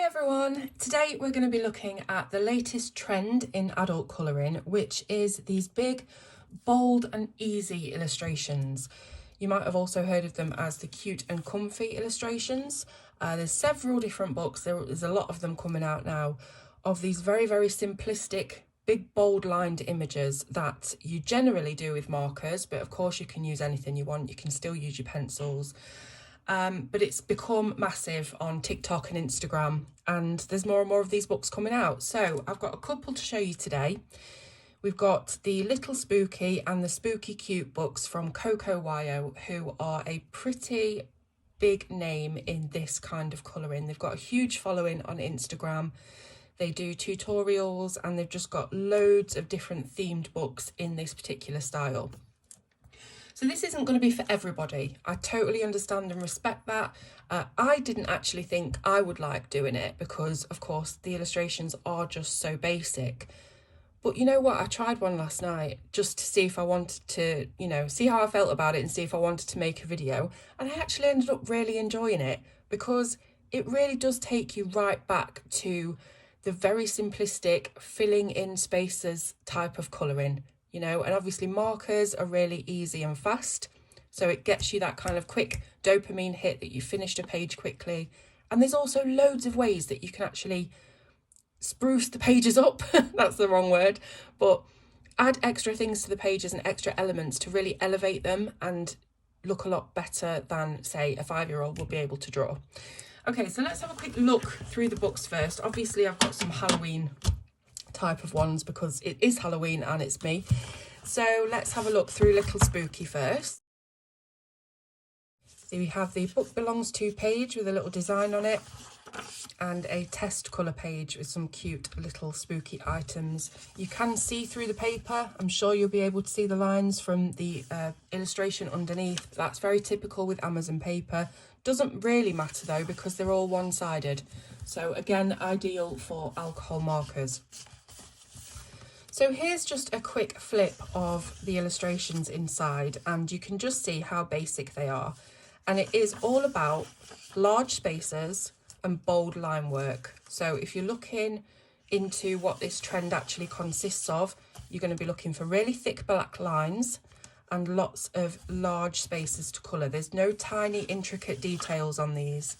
everyone, today we're going to be looking at the latest trend in adult colouring, which is these big, bold and easy illustrations. You might have also heard of them as the cute and comfy illustrations. There's several different books, there's a lot of them coming out now, of these very simplistic, big bold lined images that you generally do with markers, but of course you can use anything you want. You can still use your pencils. But it's become massive on TikTok and Instagram, and there's more and more of these books coming out. So I've got a couple to show you today. We've got the Little Spooky and the Spooky Cute books from Coco Wyo, who are a pretty big name in this kind of colouring. They've got a huge following on Instagram. They do tutorials and they've just got loads of different themed books in this particular style. So this isn't going to be for everybody. I totally understand and respect that. I didn't actually think I would like doing it because, of course, the illustrations are just so basic. But you know what? I tried one last night just to see if I wanted to, see how I felt about it and see if I wanted to make a video. And I actually ended up really enjoying it because it really does take you right back to the very simplistic filling in spaces type of colouring. And obviously markers are really easy and fast. So it gets you that kind of quick dopamine hit that you finished a page quickly. And there's also loads of ways that you can actually spruce the pages up. That's the wrong word. But add extra things to the pages and extra elements to really elevate them and look a lot better than, say, a 5-year-old will be able to draw. Okay, so let's have a quick look through the books first. Obviously, I've got some Halloween type of ones because it is Halloween and it's me. So let's have a look through Little Spooky first. So we have the book belongs to page with a little design on it and a test colour page with some cute little spooky items. You can see through the paper. I'm sure you'll be able to see the lines from the illustration underneath. That's very typical with Amazon paper. Doesn't really matter though because they're all one-sided. So again, ideal for alcohol markers. So here's just a quick flip of the illustrations inside and you can just see how basic they are. And it is all about large spaces and bold line work. So if you're looking into what this trend actually consists of, you're going to be looking for really thick black lines and lots of large spaces to colour. There's no tiny intricate details on these.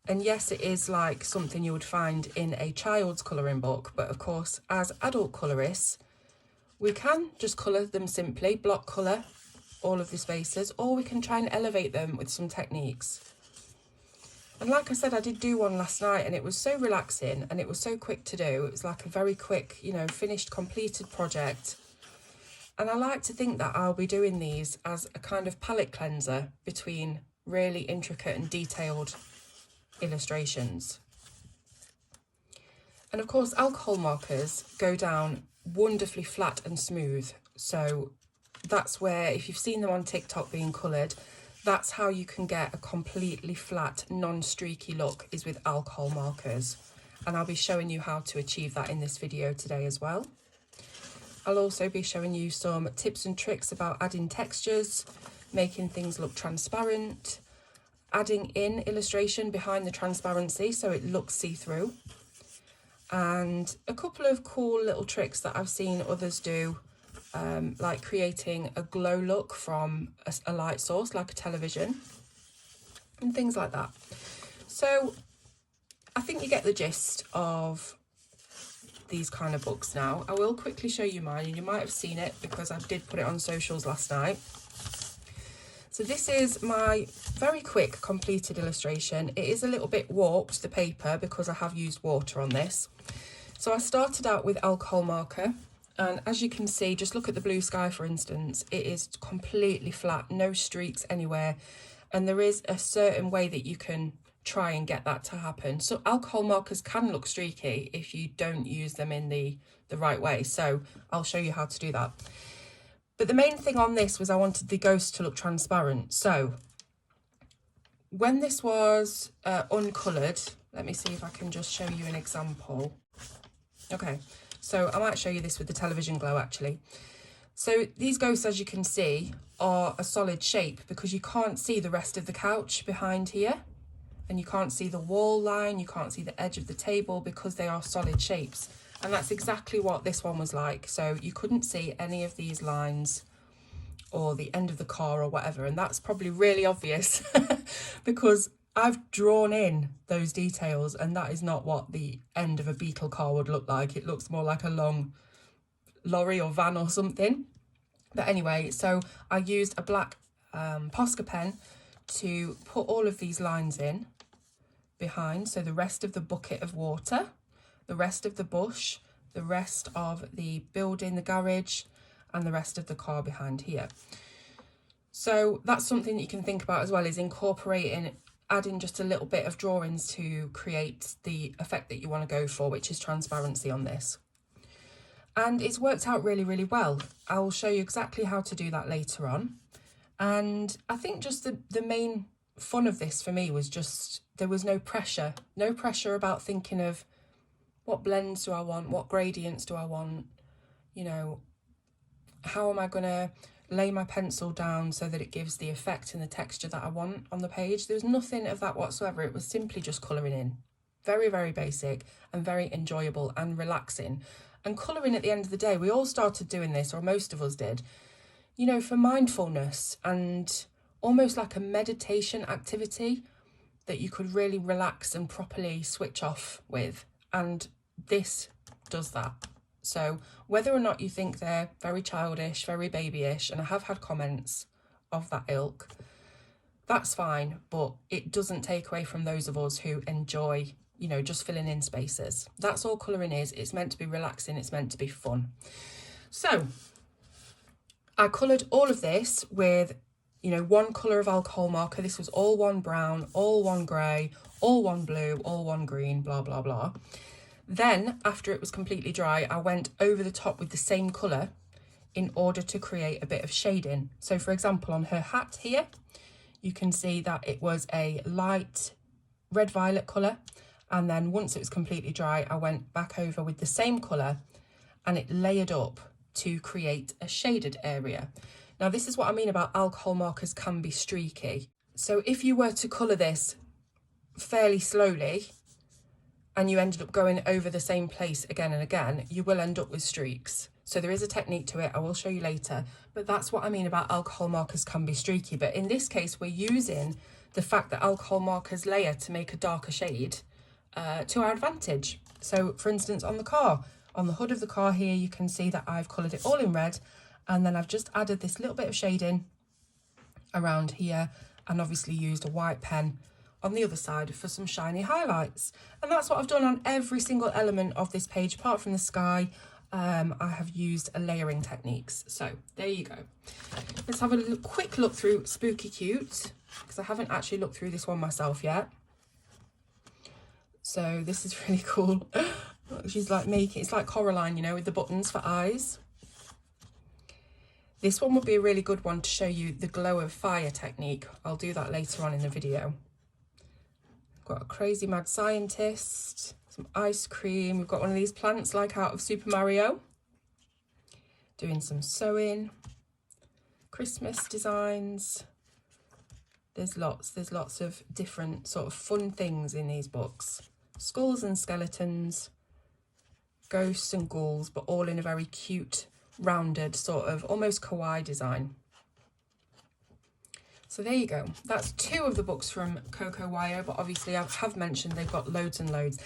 And yes, it is like something you would find in a child's colouring book, but of course, as adult colourists, we can just colour them simply, block colour all of the spaces, or we can try and elevate them with some techniques. And like I said, I did do one last night and it was so relaxing and it was so quick to do. It was like a very quick, finished, completed project. And I like to think that I'll be doing these as a kind of palette cleanser between really intricate and detailed illustrations. And of course alcohol markers go down wonderfully flat and smooth, so that's where, if you've seen them on TikTok being coloured, that's how you can get a completely flat non-streaky look, is with alcohol markers, and I'll be showing you how to achieve that in this video today as well. I'll also be showing you some tips and tricks about adding textures, making things look transparent, adding in illustration behind the transparency so it looks see-through, and a couple of cool little tricks that I've seen others do, like creating a glow look from a light source like a television and things like that. So I think you get the gist of these kind of books now. I will quickly show you mine, and you might have seen it because I did put it on socials last night. So this is my very quick completed illustration. It is a little bit warped, the paper, because I have used water on this. So I started out with alcohol marker, and as you can see, just look at the blue sky for instance, it is completely flat, no streaks anywhere, and there is a certain way that you can try and get that to happen. So alcohol markers can look streaky if you don't use them in the right way, so I'll show you how to do that. But the main thing on this was I wanted the ghost to look transparent. So when this was uncoloured, let me see if I can just show you an example. Okay, so I might show you this with the television glow actually. So these ghosts, as you can see, are a solid shape because you can't see the rest of the couch behind here. and you can't see the wall line, you can't see the edge of the table because they are solid shapes. And that's exactly what this one was like. So you couldn't see any of these lines or the end of the car or whatever. And that's probably really obvious because I've drawn in those details, and that is not what the end of a Beetle car would look like. It looks more like a long lorry or van or something. But anyway, so I used a black Posca pen to put all of these lines in behind. So the rest of the bucket of water, the rest of the bush, the rest of the building, the garage, and the rest of the car behind here. So that's something that you can think about as well, is incorporating, adding just a little bit of drawings to create the effect that you want to go for, which is transparency on this. And it's worked out really, really well. I will show you exactly how to do that later on. And I think just the main fun of this for me was just, there was no pressure about thinking of what blends do I want, what gradients do I want, you know, how am I going to lay my pencil down so that it gives the effect and the texture that I want on the page. There was nothing of that whatsoever. It was simply just colouring in. Very, very basic and very enjoyable and relaxing. And colouring, at the end of the day, we all started doing this, or most of us did, you know, for mindfulness and almost like a meditation activity that you could really relax and properly switch off with. And this does that. So whether or not you think they're very childish, very babyish, and I have had comments of that ilk, that's fine, but it doesn't take away from those of us who enjoy, you know, just filling in spaces. That's all colouring is. It's meant to be relaxing. It's meant to be fun. So I coloured all of this with, you know, one colour of alcohol marker. This was all one brown, all one grey, all one blue, all one green, blah, blah, blah. Then, after it was completely dry, I went over the top with the same colour in order to create a bit of shading. So, for example, on her hat here, you can see that it was a light red-violet colour. And then once it was completely dry, I went back over with the same colour and it layered up to create a shaded area. Now, this is what I mean about alcohol markers can be streaky. So if you were to colour this fairly slowly, and you ended up going over the same place again and again, you will end up with streaks. So there is a technique to it, I will show you later, but that's what I mean about alcohol markers can be streaky. But in this case, we're using the fact that alcohol markers layer to make a darker shade to our advantage. So for instance, on the car, on the hood of the car here, you can see that I've coloured it all in red, and then I've just added this little bit of shading around here, and obviously used a white pen on the other side for some shiny highlights. And that's what I've done on every single element of this page, apart from the sky. I have used layering techniques. So there you go. Let's have a quick look through Spooky Cute, because I haven't actually looked through this one myself yet. So this is really cool. She's like making, it's like Coraline, you know, with the buttons for eyes. This one would be a really good one to show you the glow of fire technique. I'll do that later on in the video. Got a crazy mad scientist, some ice cream. We've got one of these plants like out of Super Mario. Doing some sewing, Christmas designs. There's lots of different sort of fun things in these books. Skulls and skeletons, ghosts and ghouls, but all in a very cute, rounded sort of almost kawaii design. So there you go. That's two of the books from Coco Wyo, but obviously I have mentioned they've got loads and loads.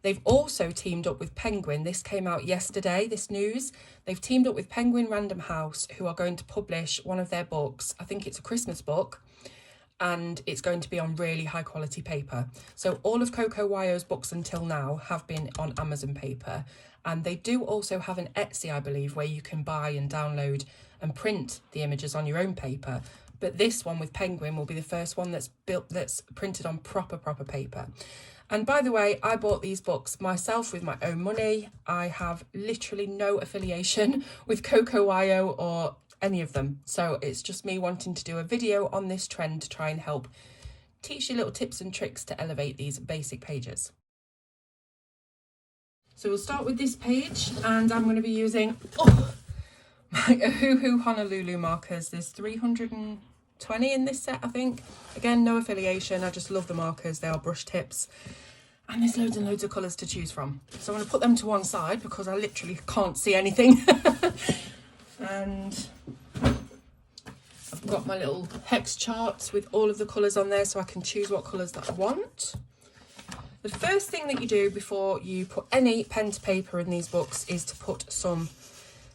They've also teamed up with Penguin. This came out yesterday, this news. They've teamed up with Penguin Random House, who are going to publish one of their books. I think it's a Christmas book, and it's going to be on really high quality paper. So all of Coco Wyo's books until now have been on Amazon paper. And they do also have an Etsy, I believe, where you can buy and download and print the images on your own paper. But this one with Penguin will be the first one that's printed on proper paper. And by the way, I bought these books myself with my own money. I have literally no affiliation with Coco Wyo or any of them. So it's just me wanting to do a video on this trend to try and help teach you little tips and tricks to elevate these basic pages. So we'll start with this page, and I'm going to be using my Ohuhu Honolulu markers. There's 300 and 20 in this set, I think. Again, no affiliation, I just love the markers, they are brush tips. And there's loads and loads of colours to choose from. So I'm going to put them to one side because I literally can't see anything. And I've got my little hex charts with all of the colours on there so I can choose what colours that I want. The first thing that you do before you put any pen to paper in these books is to put some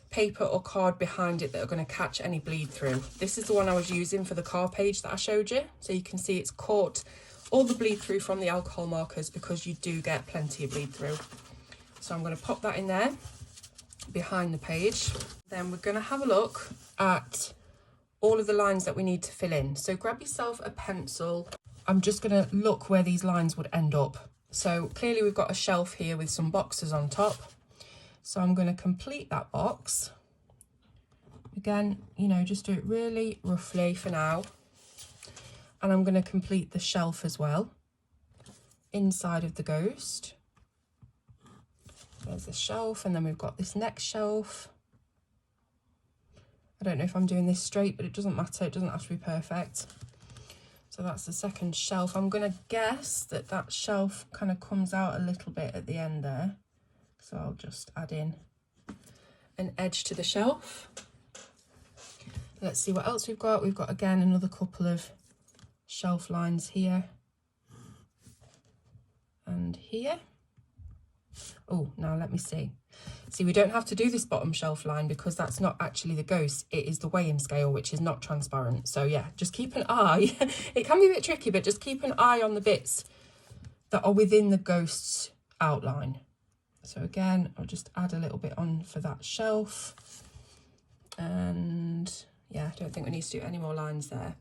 paper or card behind it that are going to catch any bleed through. This is the one I was using for the car page that I showed you. So you can see it's caught all the bleed through from the alcohol markers because you do get plenty of bleed through. So I'm going to pop that in there behind the page. Then we're going to have a look at all of the lines that we need to fill in. So grab yourself a pencil. I'm just going to look where these lines would end up. So clearly we've got a shelf here with some boxes on top. So I'm going to complete that box. Again, you know, just do it really roughly for now. And I'm going to complete the shelf as well, inside of the ghost. There's the shelf, and then we've got this next shelf. I don't know if I'm doing this straight, but it doesn't matter. It doesn't have to be perfect. So that's the second shelf. I'm going to guess that that shelf kind of comes out a little bit at the end there. So I'll just add in an edge to the shelf. Let's see what else we've got. We've got, again, another couple of shelf lines here and here. Oh, now let me see. See, we don't have to do this bottom shelf line because that's not actually the ghost. It is the weighing scale, which is not transparent. So yeah, just keep an eye. It can be a bit tricky, but just keep an eye on the bits that are within the ghost's outline. So again, I'll just add a little bit on for that shelf. And yeah, I don't think we need to do any more lines there.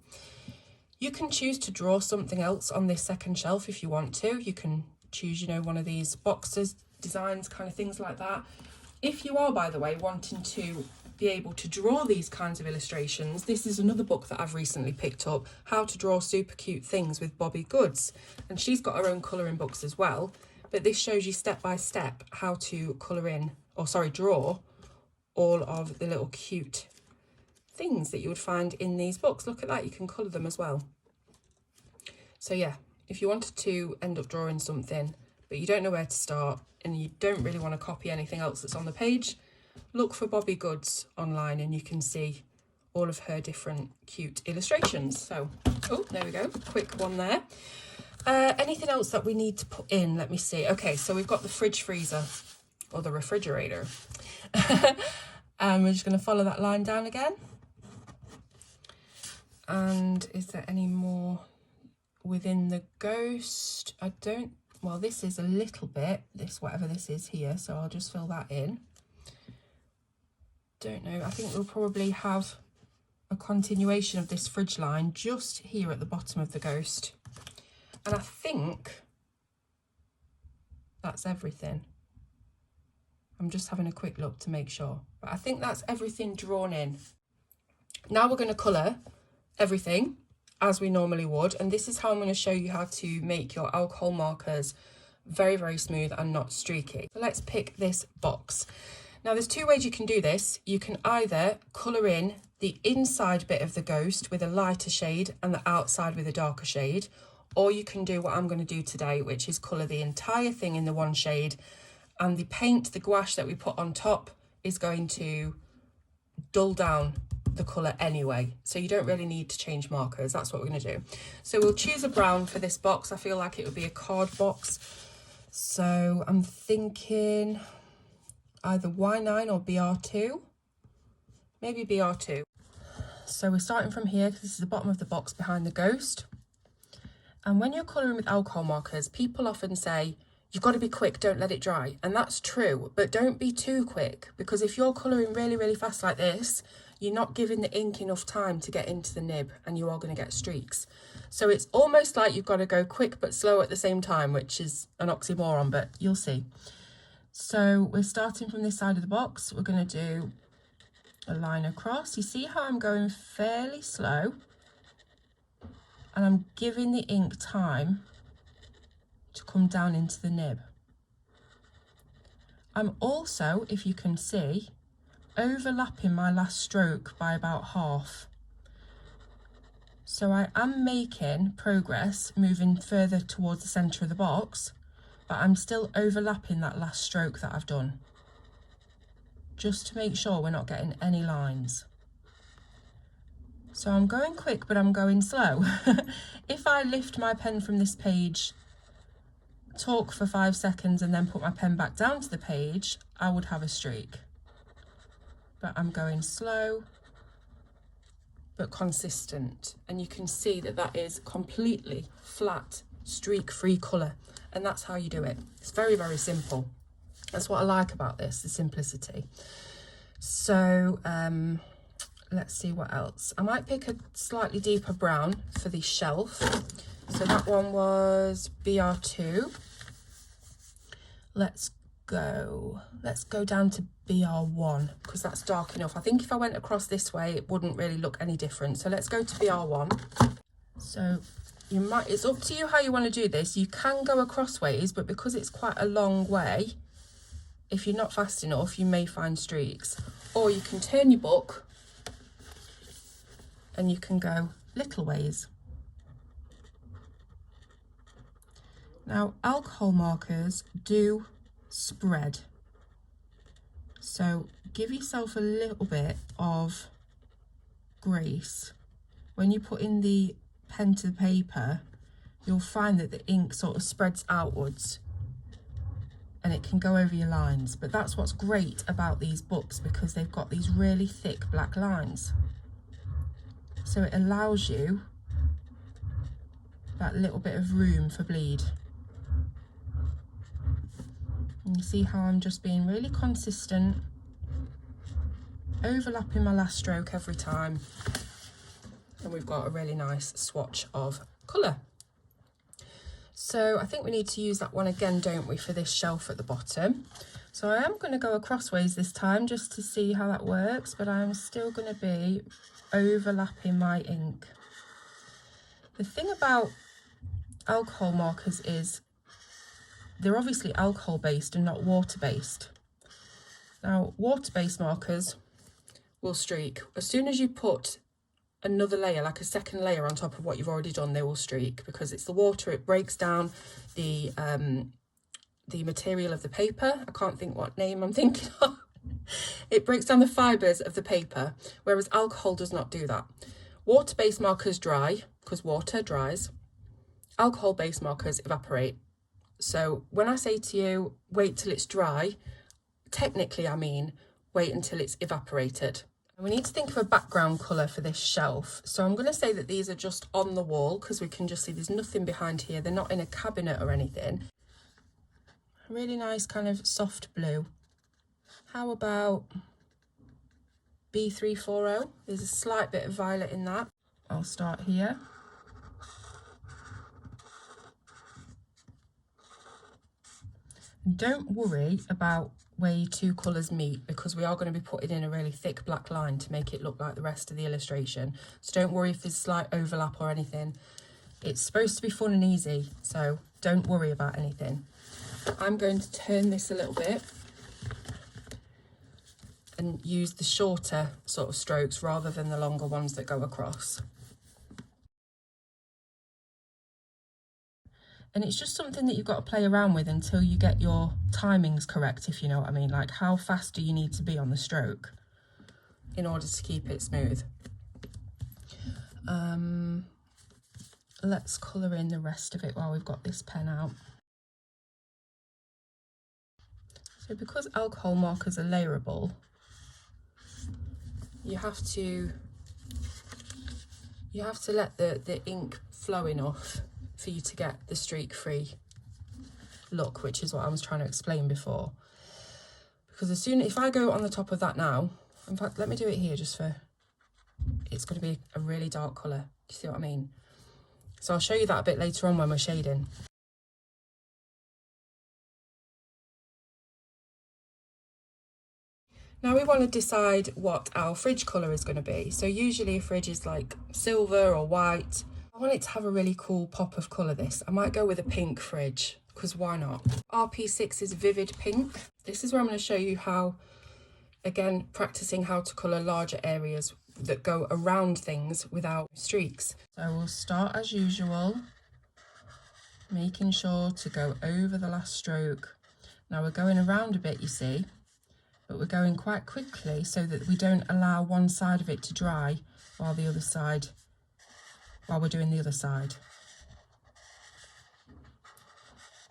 You can choose to draw something else on this second shelf if you want to. You can choose, you know, one of these boxes, designs, kind of things like that. If you are, by the way, wanting to be able to draw these kinds of illustrations, this is another book that I've recently picked up, How to Draw Super Cute Things with Bobby Goods. And she's got her own colouring books as well. But this shows you step by step how to colour in, or sorry, draw all of the little cute things that you would find in these books. Look at that, you can colour them as well. So yeah, if you wanted to end up drawing something but you don't know where to start and you don't really want to copy anything else that's on the page, look for Bobby Goods online and you can see all of her different cute illustrations. So, oh, there we go, quick one there. Anything else that we need to put in? Let me see. Okay, so we've got the fridge freezer or the refrigerator. And we're just going to follow that line down again. And is there any more within the ghost? I don't, well, this is a little bit, this, whatever this is here, so I'll just fill that in. Don't know, I think we'll probably have a continuation of this fridge line just here at the bottom of the ghost. And I think that's everything. I'm just having a quick look to make sure, but I think that's everything drawn in. Now we're going to colour everything as we normally would, and this is how I'm going to show you how to make your alcohol markers very, very smooth and not streaky. So let's pick this box. Now there's two ways you can do this. You can either colour in the inside bit of the ghost with a lighter shade and the outside with a darker shade, or you can do what I'm going to do today, which is colour the entire thing in the one shade, and the paint, the gouache that we put on top, is going to dull down the colour anyway, so you don't really need to change markers. That's what we're going to do. So we'll choose a brown for this box. I feel like it would be a card box, so I'm thinking either Y9 or BR2, maybe BR2. So we're starting from here because this is the bottom of the box behind the ghost. And when you're colouring with alcohol markers, people often say, you've got to be quick, don't let it dry. And that's true, but don't be too quick, because if you're colouring really, really fast like this, you're not giving the ink enough time to get into the nib and you are going to get streaks. So it's almost like you've got to go quick but slow at the same time, which is an oxymoron, but you'll see. So we're starting from this side of the box. We're going to do a line across. You see how I'm going fairly slow? And I'm giving the ink time to come down into the nib. I'm also, if you can see, overlapping my last stroke by about half. So I am making progress, moving further towards the centre of the box, but I'm still overlapping that last stroke that I've done, just to make sure we're not getting any lines. So I'm going quick, but I'm going slow. If I lift my pen from this page, talk for 5 seconds and then put my pen back down to the page, I would have a streak. But I'm going slow, but consistent. And you can see that that is completely flat, streak-free colour. And that's how you do it. It's very, very simple. That's what I like about this, the simplicity. So let's see what else. I might pick a slightly deeper brown for the shelf. So that one was BR2. Let's go down to BR1 because that's dark enough. I think if I went across this way, it wouldn't really look any different. So let's go to BR1. So you might, it's up to you how you want to do this. You can go across ways, but because it's quite a long way, if you're not fast enough, you may find streaks. Or you can turn your book and you can go little ways. Now, alcohol markers do spread. So give yourself a little bit of grace. When you put in the pen to the paper, you'll find that the ink sort of spreads outwards and it can go over your lines. But that's what's great about these books, because they've got these really thick black lines. So it allows you that little bit of room for bleed. And you see how I'm just being really consistent, overlapping my last stroke every time. And we've got a really nice swatch of colour. So I think we need to use that one again, don't we, for this shelf at the bottom. So I am going to go acrossways this time just to see how that works, but I'm still going to be overlapping my ink. The thing about alcohol markers is they're obviously alcohol based and not water based. Now, water based markers will streak. As soon as you put another layer, like a second layer on top of what you've already done, they will streak, because it's the water, it breaks down the material of the paper. I can't think what name I'm thinking of. It breaks down the fibres of the paper, whereas alcohol does not do that. Water-based markers dry, because water dries. Alcohol-based markers evaporate. So when I say to you, wait till it's dry, technically I mean wait until it's evaporated. And we need to think of a background colour for this shelf. So I'm going to say that these are just on the wall, because we can just see there's nothing behind here. They're not in a cabinet or anything. A really nice kind of soft blue. How about B340? There's a slight bit of violet in that. I'll start here. Don't worry about where your two colours meet, because we are going to be putting in a really thick black line to make it look like the rest of the illustration. So don't worry if there's slight overlap or anything. It's supposed to be fun and easy, so don't worry about anything. I'm going to turn this a little bit and use the shorter sort of strokes rather than the longer ones that go across. And it's just something that you've got to play around with until you get your timings correct, if you know what I mean. Like, how fast do you need to be on the stroke in order to keep it smooth? Let's colour in the rest of it while we've got this pen out. So because alcohol markers are layerable, you have to let the ink flow enough for you to get the streak-free look, which is what I was trying to explain before. Because if I go on the top of that now, in fact, let me do it here just for, it's going to be a really dark colour. Do you see what I mean? So I'll show you that a bit later on when we're shading. Now we want to decide what our fridge colour is going to be. So usually a fridge is like silver or white. I want it to have a really cool pop of colour, this. I might go with a pink fridge, because why not? RP6 is vivid pink. This is where I'm going to show you how, again, practicing how to colour larger areas that go around things without streaks. So we'll start as usual, making sure to go over the last stroke. Now we're going around a bit, you see, but we're going quite quickly so that we don't allow one side of it to dry while we're doing the other side.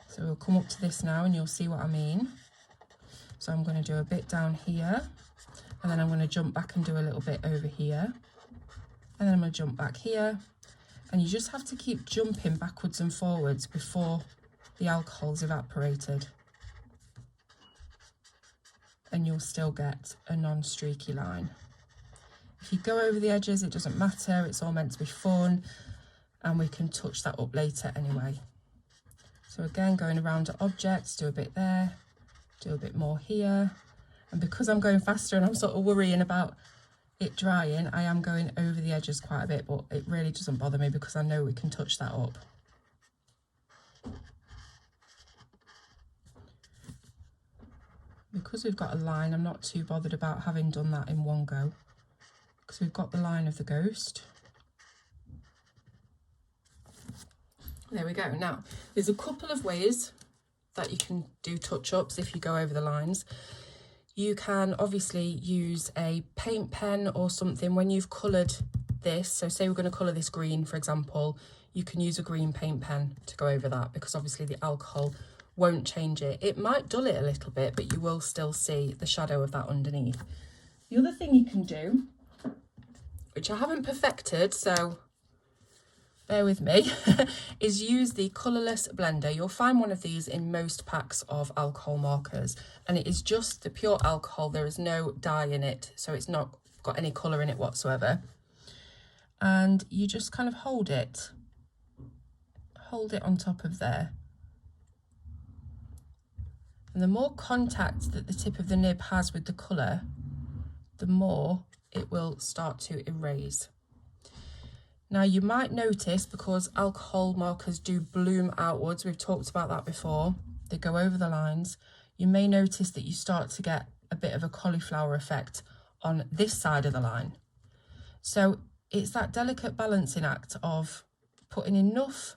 So we'll come up to this now and you'll see what I mean. So I'm going to do a bit down here, and then I'm going to jump back and do a little bit over here, and then I'm going to jump back here, and you just have to keep jumping backwards and forwards before the alcohol's evaporated, and you'll still get a non-streaky line. If you go over the edges, it doesn't matter, it's all meant to be fun, and we can touch that up later anyway. So again, going around to objects, do a bit there, do a bit more here, and because I'm going faster and I'm sort of worrying about it drying, I am going over the edges quite a bit, but it really doesn't bother me because I know we can touch that up. Because we've got a line, I'm not too bothered about having done that in one go, because we've got the line of the ghost. There we go. Now, there's a couple of ways that you can do touch-ups if you go over the lines. You can obviously use a paint pen or something when you've coloured this. So say we're going to colour this green, for example, you can use a green paint pen to go over that, because obviously the alcohol won't change it. It might dull it a little bit, but you will still see the shadow of that underneath. The other thing you can do, which I haven't perfected, so bear with me, is use the colourless blender. You'll find one of these in most packs of alcohol markers, and it is just the pure alcohol. There is no dye in it, so it's not got any colour in it whatsoever. And you just kind of hold it on top of there. And the more contact that the tip of the nib has with the colour, the more it will start to erase. Now you might notice, because alcohol markers do bloom outwards, we've talked about that before, they go over the lines, you may notice that you start to get a bit of a cauliflower effect on this side of the line. So it's that delicate balancing act of putting enough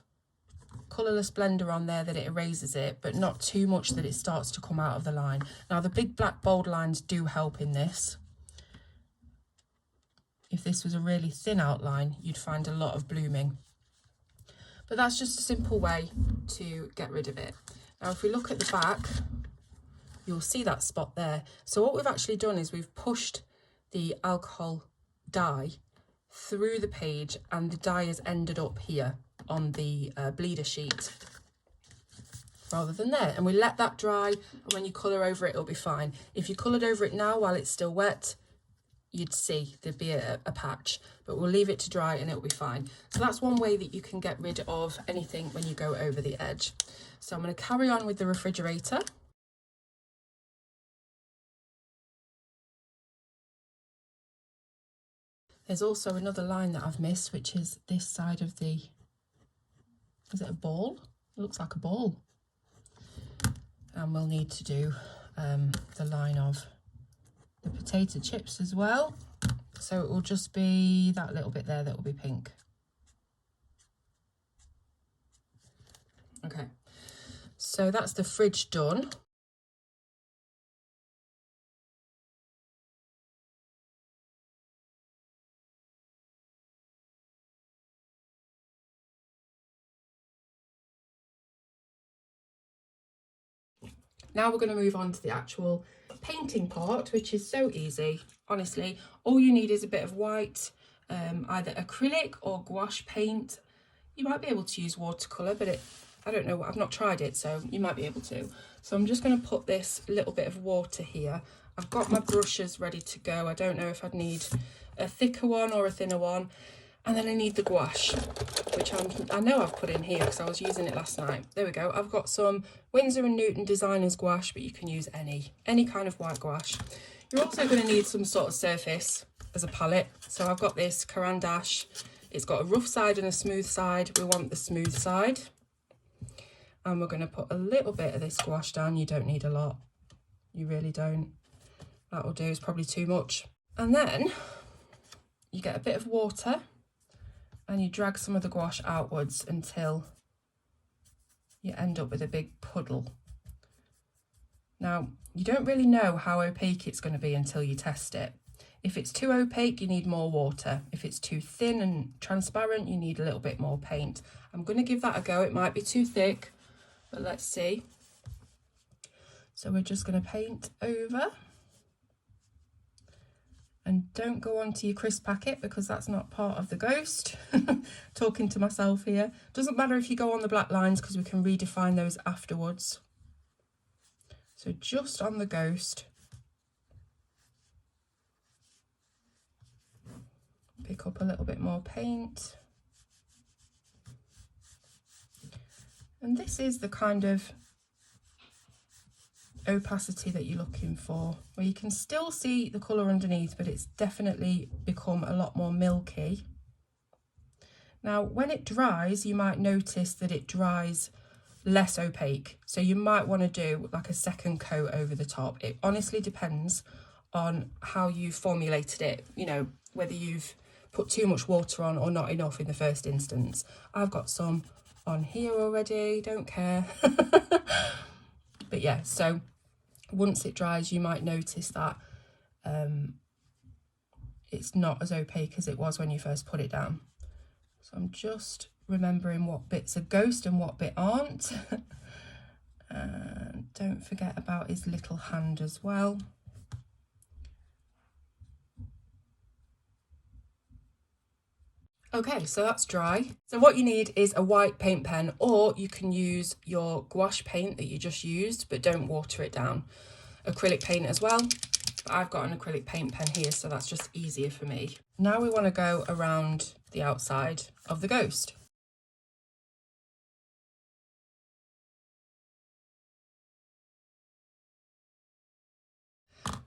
colourless blender on there that it erases it, but not too much that it starts to come out of the line. Now the big black bold lines do help in this. If this was a really thin outline, you'd find a lot of blooming. But that's just a simple way to get rid of it. Now, if we look at the back, you'll see that spot there. So what we've actually done is we've pushed the alcohol dye through the page, and the dye has ended up here on the bleeder sheet rather than there. And we let that dry, and when you colour over it, it'll be fine. If you coloured over it now while it's still wet, you'd see there'd be a patch, but we'll leave it to dry and it'll be fine. So that's one way that you can get rid of anything when you go over the edge. So I'm going to carry on with the refrigerator. There's also another line that I've missed, which is this side of the, is it a ball? It looks like a ball. And we'll need to do the line of the potato chips as well, so it will just be that little bit there that will be pink. Okay, so that's the fridge done. Now we're going to move on to the actual painting part, which is so easy. Honestly, all you need is a bit of white, either acrylic or gouache paint. You might be able to use watercolour, but I don't know, I've not tried it, so you might be able to. So I'm just going to put this little bit of water here. I've got my brushes ready to go. I don't know if I'd need a thicker one or a thinner one. And then I need the gouache, which I know I've put in here because I was using it last night. There we go. I've got some Winsor & Newton Designers gouache, but you can use any kind of white gouache. You're also going to need some sort of surface as a palette. So I've got this Caran d'Ache. It's got a rough side and a smooth side. We want the smooth side. And we're going to put a little bit of this gouache down. You don't need a lot. You really don't. That will do. It's probably too much. And then you get a bit of water and you drag some of the gouache outwards until you end up with a big puddle. Now, you don't really know how opaque it's going to be until you test it. If it's too opaque, you need more water. If it's too thin and transparent, you need a little bit more paint. I'm going to give that a go. It might be too thick, but let's see. So we're just going to paint over. And don't go onto your crisp packet because that's not part of the ghost. Talking to myself here. Doesn't matter if you go on the black lines because we can redefine those afterwards. So just on the ghost. Pick up a little bit more paint. And this is the kind of opacity that you're looking for, where you can still see the colour underneath, but it's definitely become a lot more milky. Now, when it dries, you might notice that it dries less opaque. So you might want to do like a second coat over the top. It honestly depends on how you formulated it, you know, whether you've put too much water on or not enough in the first instance. I've got some on here already, don't care. But yeah, so once it dries, you might notice that it's not as opaque as it was when you first put it down. So I'm just remembering what bits are ghost and what bit aren't. And don't forget about his little hand as well. Okay, so that's dry. So what you need is a white paint pen, or you can use your gouache paint that you just used, but don't water it down. Acrylic paint as well. But I've got an acrylic paint pen here, so that's just easier for me. Now we want to go around the outside of the ghost.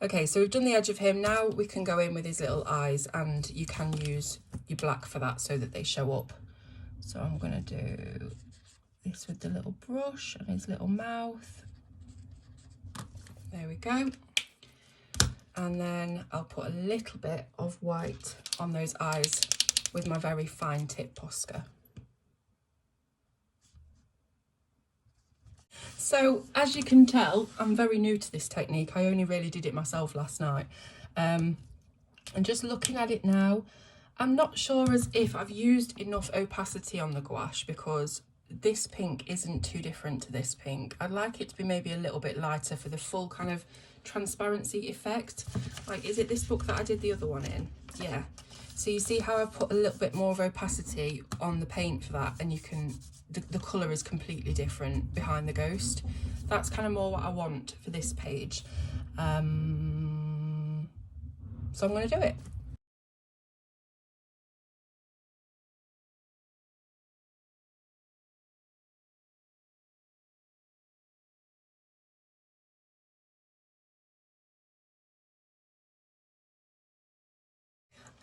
Okay, so we've done the edge of him. Now we can go in with his little eyes, and you can use your black for that so that they show up. So I'm going to do this with the little brush and his little mouth. There we go. And then I'll put a little bit of white on those eyes with my very fine tip Posca. So as you can tell, I'm very new to this technique. I only really did it myself last night. And just looking at it now, I'm not sure as if I've used enough opacity on the gouache, because this pink isn't too different to this pink. I'd like it to be maybe a little bit lighter for the full kind of transparency effect. Like, is it this book that I did the other one in? Yeah. So you see how I've put a little bit more of opacity on the paint for that, and you can, the colour is completely different behind the ghost. That's kind of more what I want for this page. So I'm going to do it.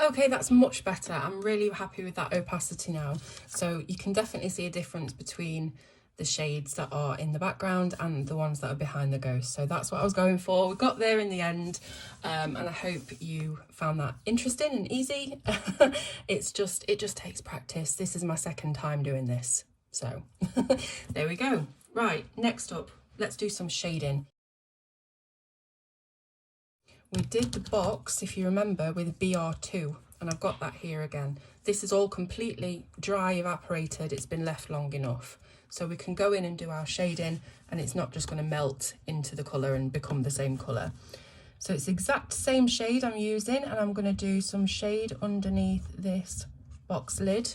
Okay, that's much better. I'm really happy with that opacity now. So you can definitely see a difference between the shades that are in the background and the ones that are behind the ghost. So that's what I was going for. We got there in the end, and I hope you found that interesting and easy. It just takes practice. This is my second time doing this. So there we go. Right, next up, let's do some shading. We did the box, if you remember, with BR2, and I've got that here again. This is all completely dry, evaporated, it's been left long enough. So we can go in and do our shading, and it's not just going to melt into the colour and become the same colour. So it's the exact same shade I'm using, and I'm going to do some shade underneath this box lid.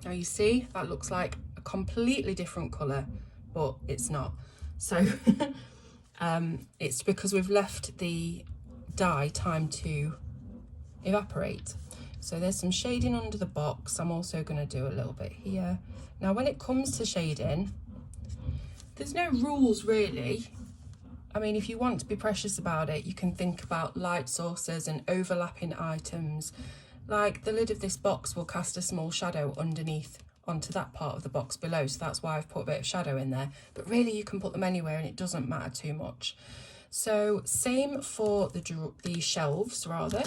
Now you see, that looks like a completely different colour, but it's not. So it's because we've left the dye time to evaporate. So there's some shading under the box. I'm also going to do a little bit here. Now when it comes to shading, there's no rules really. I mean, if you want to be precious about it, you can think about light sources and overlapping items. Like the lid of this box will cast a small shadow underneath onto that part of the box below, so that's why I've put a bit of shadow in there, but really you can put them anywhere and it doesn't matter too much. So same for the shelves rather.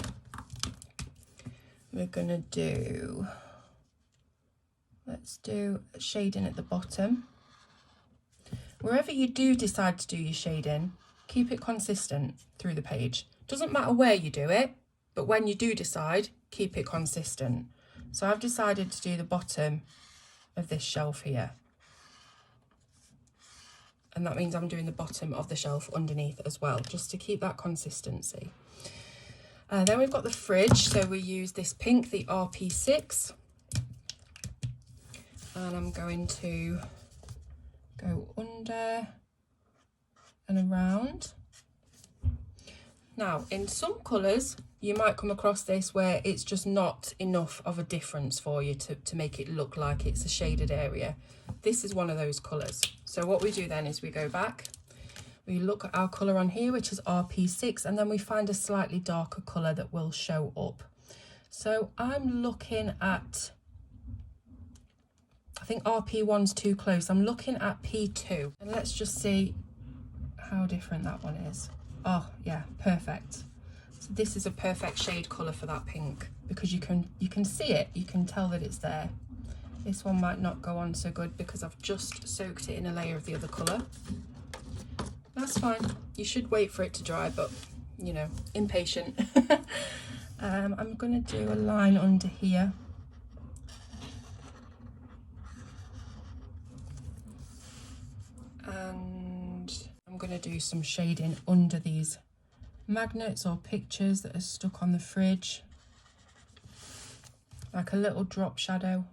we're gonna do, let's do shading at the bottom. Wherever you do decide to do your shading, keep it consistent through the page. Doesn't matter where you do it, but when you do decide, keep it consistent. So I've decided to do the bottom of this shelf here. And that means I'm doing the bottom of the shelf underneath as well, just to keep that consistency. Then we've got the fridge, so we use this pink, the RP6. And I'm going to go under and around. Now, in some colours, you might come across this where it's just not enough of a difference for you to make it look like it's a shaded area. This is one of those colours. So what we do then is we go back, we look at our colour on here, which is RP6, and then we find a slightly darker colour that will show up. So I'm looking at, I think RP1's too close. I'm looking at P2, and let's just see how different that one is. Oh yeah, perfect. So this is a perfect shade colour for that pink, because you can see it, you can tell that it's there. This one might not go on so good because I've just soaked it in a layer of the other colour. That's fine, you should wait for it to dry, but you know, impatient. I'm gonna do a line under here. And I'm going to do some shading under these magnets or pictures that are stuck on the fridge, like a little drop shadow.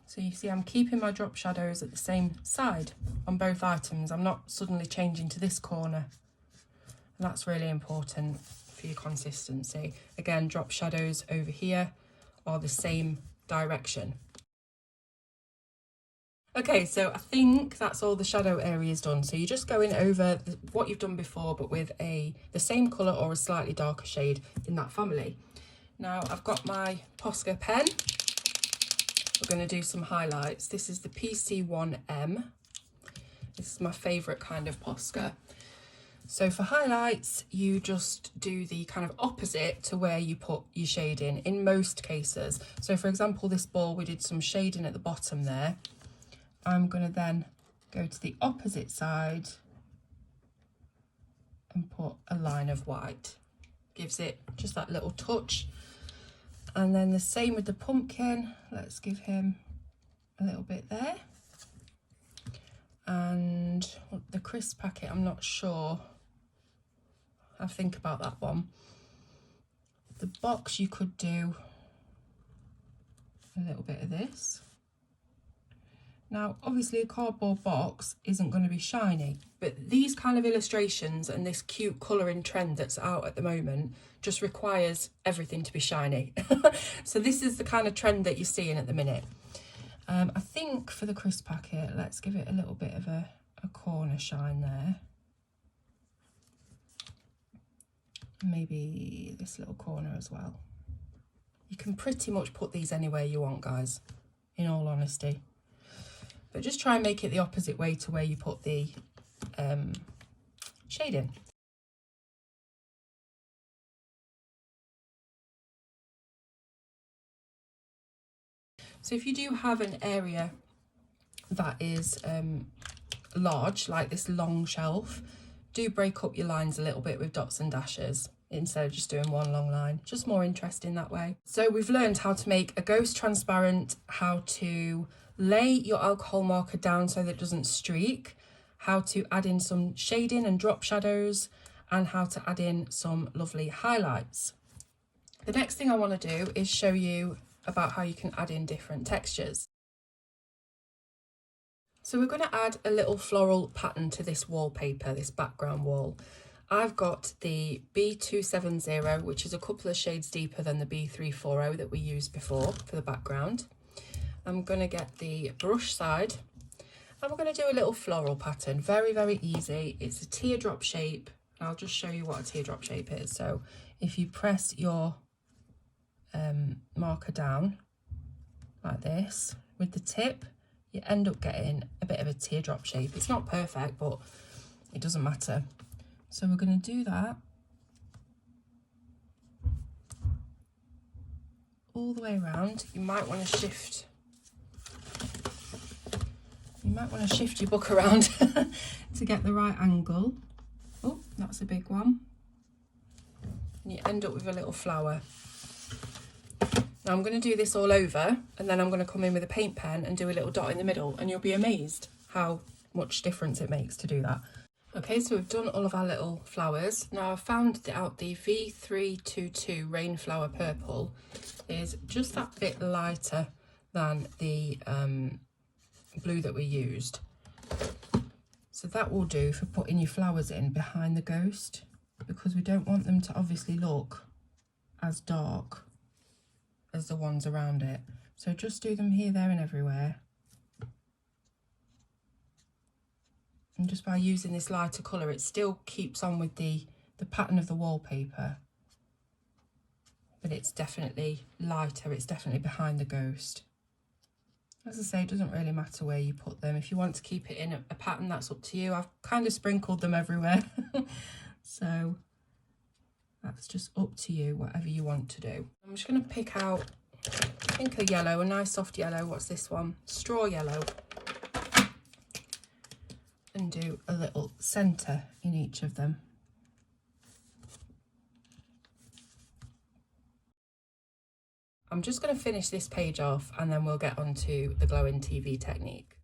So you see I'm keeping my drop shadows at the same side on both items. I'm not suddenly changing to this corner. And that's really important for your consistency. Again, drop shadows over here are the same direction. Okay, so I think that's all the shadow areas done. So you're just going over what you've done before, but with the same colour or a slightly darker shade in that family. Now I've got my Posca pen. We're going to do some highlights. This is the PC1M. This is my favourite kind of Posca. So for highlights, you just do the kind of opposite to where you put your shading in most cases. So for example, this ball, we did some shading at the bottom there. I'm going to then go to the opposite side and put a line of white. Gives it just that little touch. And then the same with the pumpkin. Let's give him a little bit there. And the crisp packet, I'm not sure. I think about that one. The box, you could do a little bit of this. Now, obviously a cardboard box isn't going to be shiny, but these kind of illustrations and this cute colouring trend that's out at the moment just requires everything to be shiny. So this is the kind of trend that you're seeing at the minute. I think for the crisp packet, let's give it a little bit of a corner shine there. Maybe this little corner as well. You can pretty much put these anywhere you want, guys, in all honesty. But just try and make it the opposite way to where you put the shading. So if you do have an area that is large, like this long shelf, do break up your lines a little bit with dots and dashes instead of just doing one long line. Just more interesting that way. So we've learned how to make a ghost transparent, how to lay your alcohol marker down so that it doesn't streak, how to add in some shading and drop shadows, and how to add in some lovely highlights. The next thing I want to do is show you about how you can add in different textures. So we're going to add a little floral pattern to this wallpaper, this background wall. I've got the B270, which is a couple of shades deeper than the B340 that we used before for the background. I'm going to get the brush side and we're going to do a little floral pattern. Very, very easy. It's a teardrop shape. I'll just show you what a teardrop shape is. So if you press your marker down like this with the tip, you end up getting a bit of a teardrop shape. It's not perfect, but it doesn't matter. So we're going to do that all the way around. You might want to shift your book around to get the right angle. Oh, that's a big one. And you end up with a little flower. Now I'm going to do this all over, and then I'm going to come in with a paint pen and do a little dot in the middle, and you'll be amazed how much difference it makes to do that. Okay, so we've done all of our little flowers. Now I've found out the V322 Rainflower Purple is just that bit lighter than the blue that we used. So that will do for putting your flowers in behind the ghost, because we don't want them to obviously look as dark as the ones around it. So just do them here, there and everywhere. And just by using this lighter colour, it still keeps on with the pattern of the wallpaper, but it's definitely lighter, it's definitely behind the ghost. As I say, it doesn't really matter where you put them. If you want to keep it in a pattern, that's up to you. I've kind of sprinkled them everywhere. So that's just up to you, whatever you want to do. I'm just going to pick out, I think, a yellow, a nice soft yellow. What's this one? Straw yellow. And do a little centre in each of them. I'm just going to finish this page off, and then we'll get on to the glowing TV technique.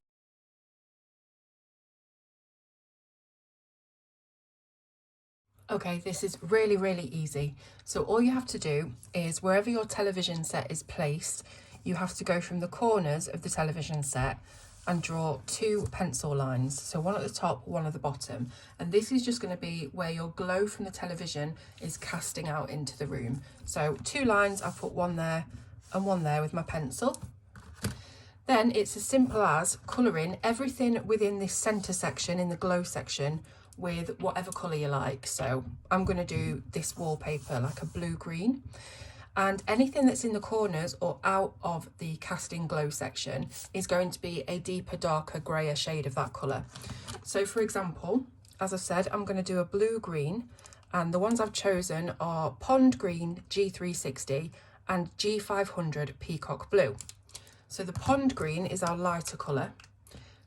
Okay, this is really, really easy. So all you have to do is, wherever your television set is placed, you have to go from the corners of the television set and draw 2 pencil lines. So one at the top, one at the bottom. And this is just going to be where your glow from the television is casting out into the room. So 2 lines, I've put one there and one there with my pencil. Then it's as simple as colouring everything within this centre section, in the glow section, with whatever colour you like. So I'm going to do this wallpaper like a blue-green. And anything that's in the corners or out of the casting glow section is going to be a deeper, darker, grayer shade of that colour. So for example, as I said, I'm going to do a blue-green, and the ones I've chosen are Pond Green G360 and G500 Peacock Blue. So the Pond Green is our lighter colour,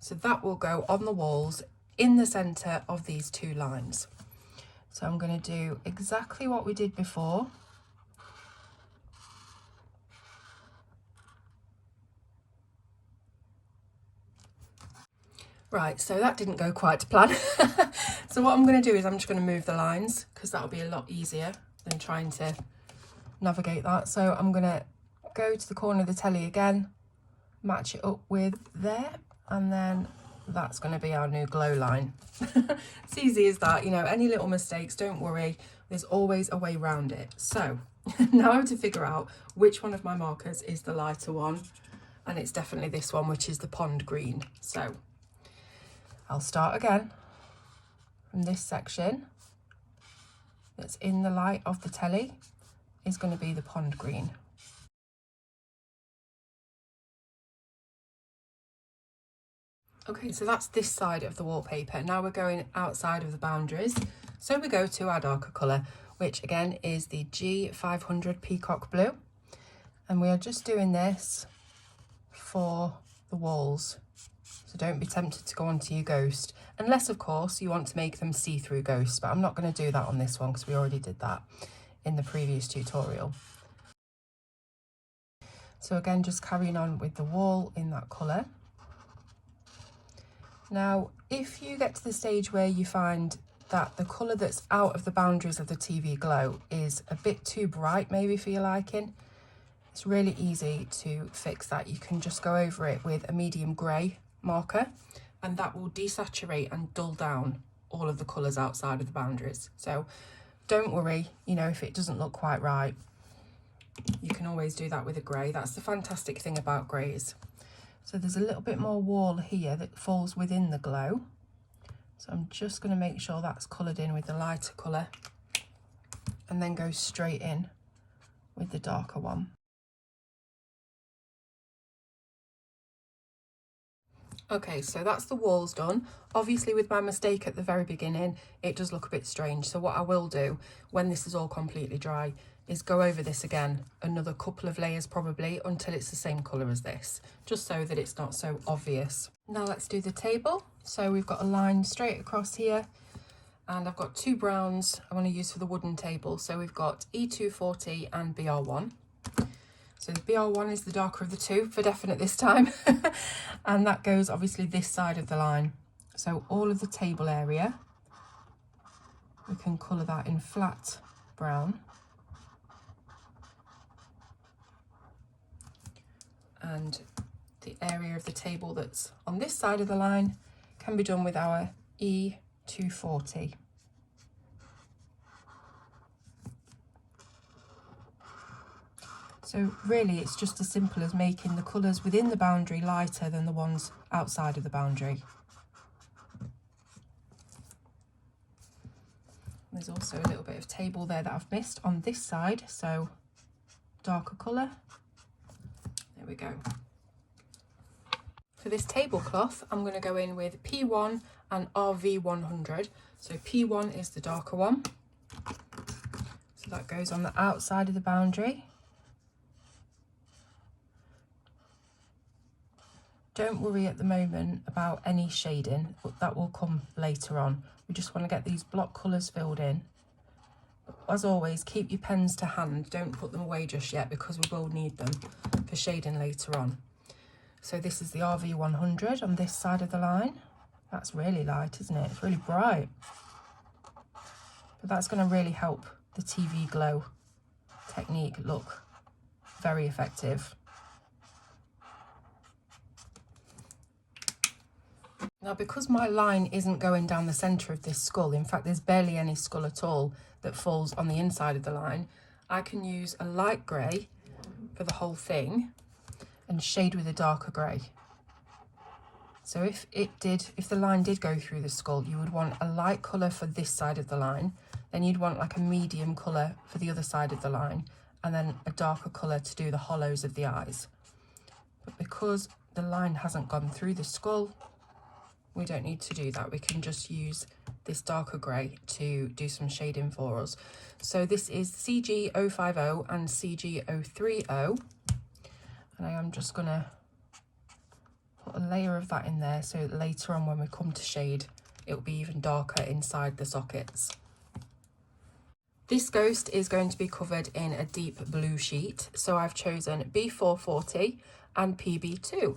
so that will go on the walls in the centre of these 2 lines. So I'm going to do exactly what we did before. Right, so that didn't go quite to plan. So what I'm going to do is I'm just going to move the lines, because that'll be a lot easier than trying to navigate that. So I'm going to go to the corner of the telly again, match it up with there, and then that's going to be our new glow line. It's easy as that, you know. Any little mistakes, don't worry, there's always a way around it. So now I have to figure out which one of my markers is the lighter one, and it's definitely this one, which is the Pond Green. So I'll start again from this section that's in the light of the telly is going to be the Pond Green. Okay, so that's this side of the wallpaper. Now we're going outside of the boundaries. So we go to our darker colour, which again is the G500 Peacock Blue. And we are just doing this for the walls. So don't be tempted to go onto your ghost, unless of course you want to make them see-through ghosts, but I'm not going to do that on this one because we already did that in the previous tutorial. So again, just carrying on with the wall in that colour. Now, if you get to the stage where you find that the colour that's out of the boundaries of the TV glow is a bit too bright maybe for your liking, it's really easy to fix that. You can just go over it with a medium grey marker, and that will desaturate and dull down all of the colours outside of the boundaries. So don't worry, you know, if it doesn't look quite right, you can always do that with a grey. That's the fantastic thing about greys. So there's a little bit more wall here that falls within the glow. So I'm just going to make sure that's coloured in with the lighter colour, and then go straight in with the darker one. Okay, so that's the walls done. Obviously with my mistake at the very beginning, it does look a bit strange. So what I will do when this is all completely dry is go over this again, another couple of layers probably, until it's the same colour as this, just so that it's not so obvious. Now let's do the table. So we've got a line straight across here, and I've got two browns I want to use for the wooden table. So we've got E240 and BR1. So the BR1 is the darker of the two, for definite this time. And that goes obviously this side of the line. So all of the table area, we can colour that in flat brown. And the area of the table that's on this side of the line can be done with our E240. So really it's just as simple as making the colours within the boundary lighter than the ones outside of the boundary. There's also a little bit of table there that I've missed on this side, so darker colour. There we go. For this tablecloth, I'm going to go in with P1 and RV100. So P1 is the darker one. So that goes on the outside of the boundary. Don't worry at the moment about any shading, but that will come later on. We just want to get these block colours filled in. As always, keep your pens to hand. Don't put them away just yet because we will need them for shading later on. So this is the RV100 on this side of the line. That's really light, isn't it? It's really bright. But that's going to really help the TV glow technique look very effective. Now, because my line isn't going down the centre of this skull, in fact there's barely any skull at all that falls on the inside of the line, I can use a light grey for the whole thing and shade with a darker grey. So if the line did go through the skull, you would want a light colour for this side of the line, then you'd want like a medium colour for the other side of the line, and then a darker colour to do the hollows of the eyes. But because the line hasn't gone through the skull, we don't need to do that. We can just use this darker grey to do some shading for us. So this is CG050 and CG030, and I am just going to put a layer of that in there so that later on when we come to shade it will be even darker inside the sockets. This ghost is going to be covered in a deep blue sheet, so I've chosen B440 and PB2.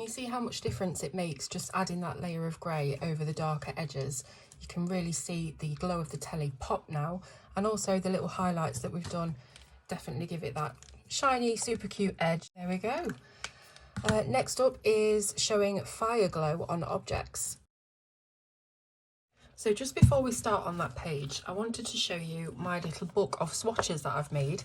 Can you see how much difference it makes just adding that layer of grey over the darker edges? You can really see the glow of the telly pop now, and also the little highlights that we've done definitely give it that shiny, super cute edge. There we go. Next up is showing fire glow on objects. So just before we start on that page, I wanted to show you my little book of swatches that I've made.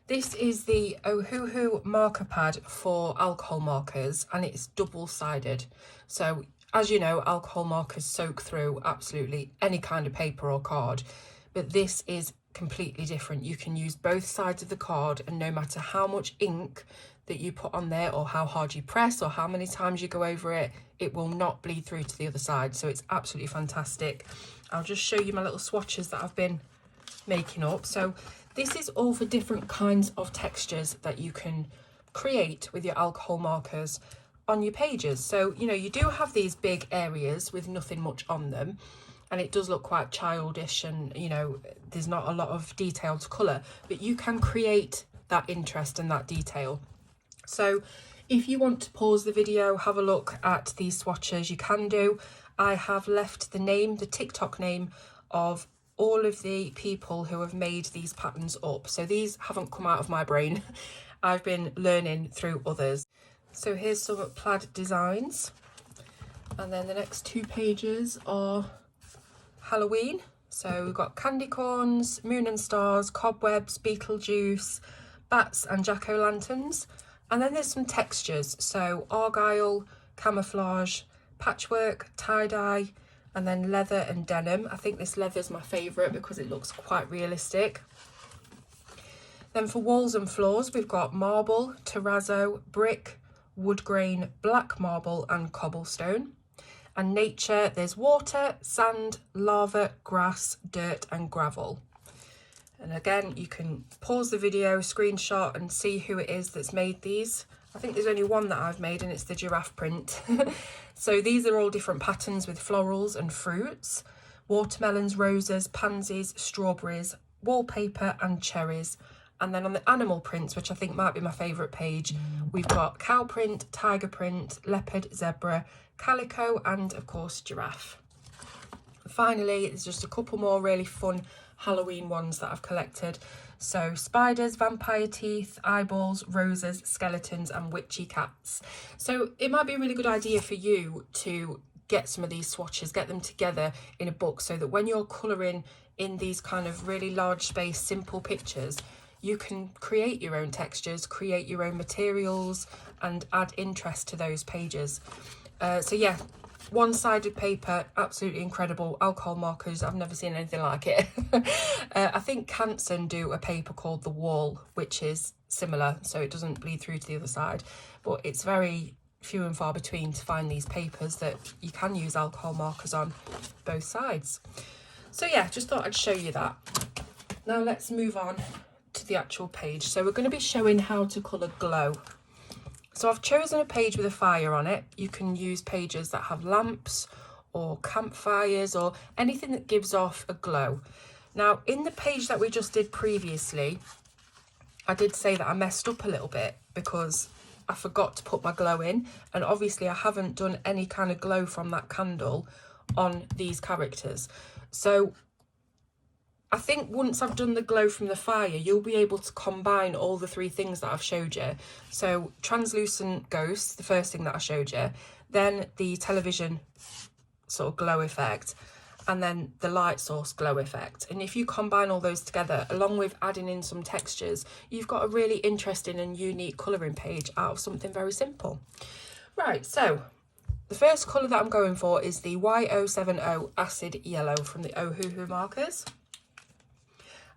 This is the Ohuhu marker pad for alcohol markers, and it's double-sided. So as you know, alcohol markers soak through absolutely any kind of paper or card, but this is completely different. You can use both sides of the card, and no matter how much ink that you put on there or how hard you press or how many times you go over it, it will not bleed through to the other side. So it's absolutely fantastic. I'll just show you my little swatches that I've been making up. So this is all for different kinds of textures that you can create with your alcohol markers on your pages. So, you know, you do have these big areas with nothing much on them, and it does look quite childish, and, you know, there's not a lot of detail to colour, but you can create that interest and that detail. So if you want to pause the video, have a look at these swatches, you can do. I have left the name, the TikTok name of all of the people who have made these patterns up. So these haven't come out of my brain. I've been learning through others. So here's some plaid designs. And then the next 2 pages are Halloween. So we've got candy corns, moon and stars, cobwebs, Beetlejuice, bats and jack-o'-lanterns. And then there's some textures, so argyle, camouflage, patchwork, tie-dye, and then leather and denim. I think this leather is my favourite because it looks quite realistic. Then for walls and floors, we've got marble, terrazzo, brick, wood grain, black marble and cobblestone. And nature, there's water, sand, lava, grass, dirt and gravel. And again, you can pause the video, screenshot and see who it is that's made these. I think there's only one that I've made, and it's the giraffe print. So these are all different patterns with florals and fruits, watermelons, roses, pansies, strawberries, wallpaper and cherries. And then on the animal prints, which I think might be my favourite page, we've got cow print, tiger print, leopard, zebra, calico and of course giraffe. Finally, there's just a couple more really fun Halloween ones that I've collected. So spiders, vampire teeth, eyeballs, roses, skeletons and witchy cats. So it might be a really good idea for you to get some of these swatches, get them together in a book, so that when you're colouring in these kind of really large space simple pictures, you can create your own textures, create your own materials and add interest to those pages. So yeah, one-sided paper, absolutely incredible. Alcohol markers, I've never seen anything like it. I think Canson do a paper called The Wall, which is similar, so it doesn't bleed through to the other side, but it's very few and far between to find these papers that you can use alcohol markers on both sides. So yeah, just thought I'd show you that. Now let's move on to the actual page. So we're going to be showing how to colour glow. So I've chosen a page with a fire on it. You can use pages that have lamps or campfires or anything that gives off a glow. Now in the page that we just did previously, I did say that I messed up a little bit because I forgot to put my glow in, and obviously I haven't done any kind of glow from that candle on these characters. So I think once I've done the glow from the fire, you'll be able to combine all the 3 things that I've showed you. So translucent ghosts, the first thing that I showed you, then the television sort of glow effect, and then the light source glow effect. And if you combine all those together, along with adding in some textures, you've got a really interesting and unique colouring page out of something very simple. Right, so the first colour that I'm going for is the Y070 Acid Yellow from the Ohuhu markers.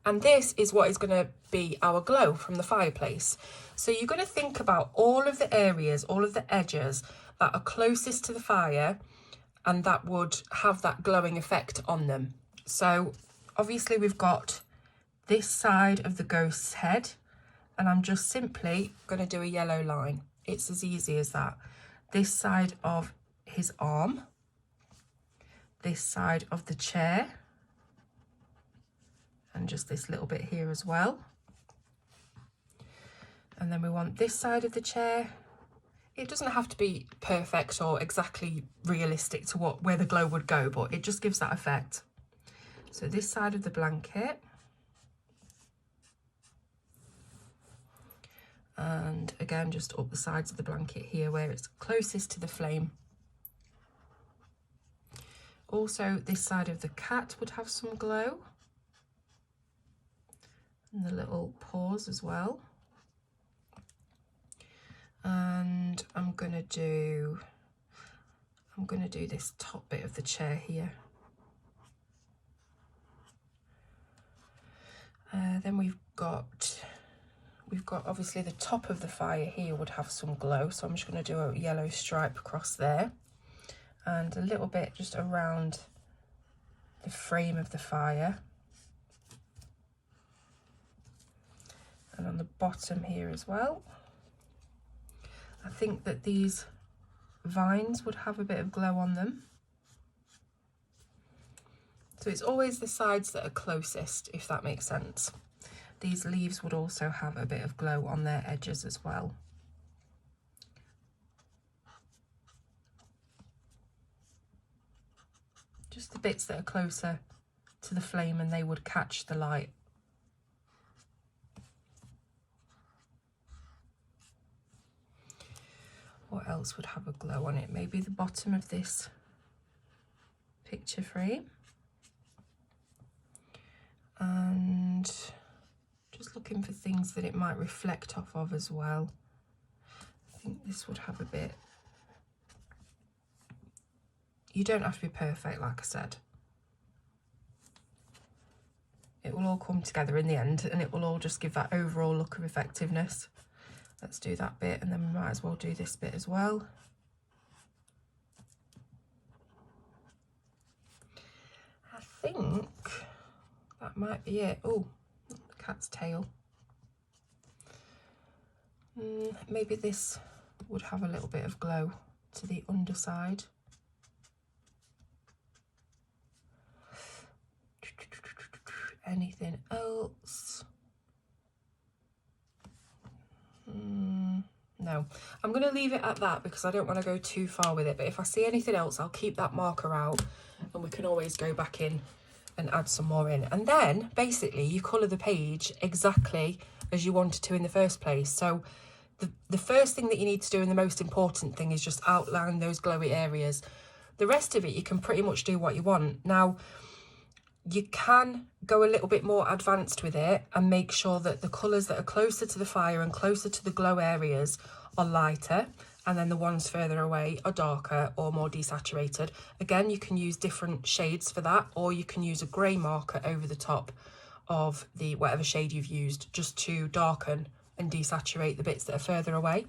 And this is what is going to be our glow from the fireplace. So you're going to think about all of the areas, all of the edges that are closest to the fire and that would have that glowing effect on them. So obviously we've got this side of the ghost's head, and I'm just simply going to do a yellow line. It's as easy as that. This side of his arm, this side of the chair, and just this little bit here as well. And then we want this side of the chair, It doesn't have to be perfect or exactly realistic to where the glow would go, but it just gives that effect. So this side of the blanket, and again just up the sides of the blanket here where it's closest to the flame. Also this side of the cat would have some glow, and the little paws as well. And I'm gonna do this top bit of the chair here. Then we've got obviously the top of the fire here would have some glow, so I'm just going to do a yellow stripe across there, and a little bit just around the frame of the fire, and on the bottom here as well. I think that these vines would have a bit of glow on them. So it's always the sides that are closest, if that makes sense. These leaves would also have a bit of glow on their edges as well. Just the bits that are closer to the flame and they would catch the light. What else would have a glow on it? Maybe the bottom of this picture frame. And just looking for things that it might reflect off of as well. I think this would have a bit. You don't have to be perfect, like I said. It will all come together in the end, and it will all just give that overall look of effectiveness. Let's do that bit, and then we might as well do this bit as well. I think that might be it. Oh, the cat's tail. Maybe this would have a little bit of glow to the underside. Anything else? No, I'm going to leave it at that because I don't want to go too far with it, but if I see anything else I'll keep that marker out and we can always go back in and add some more in. And then basically you colour the page exactly as you wanted to in the first place. So the first thing that you need to do, and the most important thing, is just outline those glowy areas. The rest of it you can pretty much do what you want. Now you can go a little bit more advanced with it and make sure that the colours that are closer to the fire and closer to the glow areas are lighter, and then the ones further away are darker or more desaturated. Again, you can use different shades for that, or you can use a grey marker over the top of the whatever shade you've used just to darken and desaturate the bits that are further away.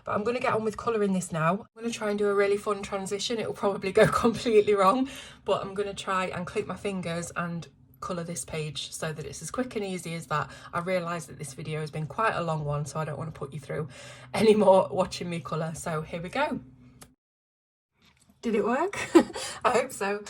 But I'm going to get on with colouring this now. I'm going to try and do a really fun transition. It will probably go completely wrong, but I'm going to try and click my fingers and colour this page so that it's as quick and easy as that. I realise that this video has been quite a long one, so I don't want to put you through any more watching me colour. So here we go. Did it work? I hope so.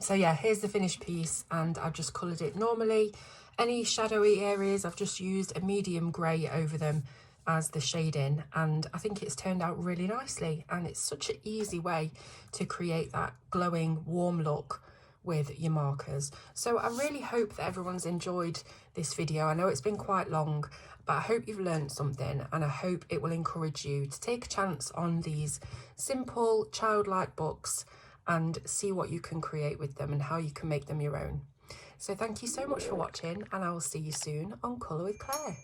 So yeah, here's the finished piece, and I've just coloured it normally. Any shadowy areas, I've just used a medium grey over them as the shading, and I think it's turned out really nicely, and it's such an easy way to create that glowing warm look with your markers. So I really hope that everyone's enjoyed this video. I know it's been quite long, but I hope you've learned something, and I hope it will encourage you to take a chance on these simple childlike books and see what you can create with them and how you can make them your own. So thank you so much for watching, and I will see you soon on Colour with Claire.